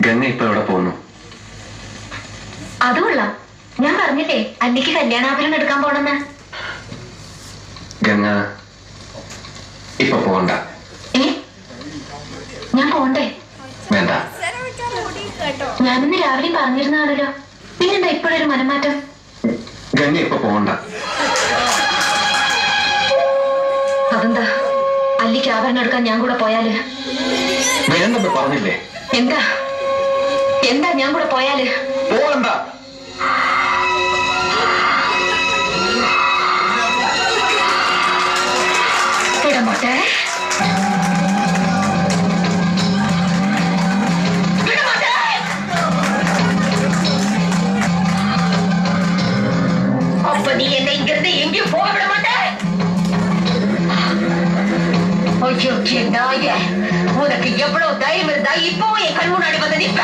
ഗംഗ ഇപ്പൊ എവിടെ പോകുന്നു? അത് കൊള്ളാം. ഞാൻ പറഞ്ഞില്ലേ അന്നിക്ക് കല്യാണാഭരണം എടുക്കാൻ പോണെന്ന്. ഗംഗ ഇപ്പൊ പോകണ്ട. ഞാൻ പോണ്ടേ? വേണ്ട. ഞാനിന്ന് രാവിലെ പറഞ്ഞിരുന്നാണല്ലോ, പിന്നെന്താ ഇപ്പോഴൊരു മനംമാറ്റം? ഗംഗ ഇപ്പൊ പോകണ്ട. അതെന്താ? അല്ലിക്ക് ആഭരണം എടുക്കാൻ ഞാൻ കൂടെ പോയാല്? വേണ്ടെന്ന് പറഞ്ഞില്ലേ? എന്താ എന്താ ഞാൻ കൂടെ പോയാല്? പോകണ്ട. വിടമോട്ടെ. அப்ப நீ என்ன இங்கிருந்து எங்கேயும் போக விட மாட்டே. ஐயோ நாய, உனக்கு எவ்வளவு தைரியம் இருந்தா இப்போ என் கண் முன்னாடி வந்து நிப்ப?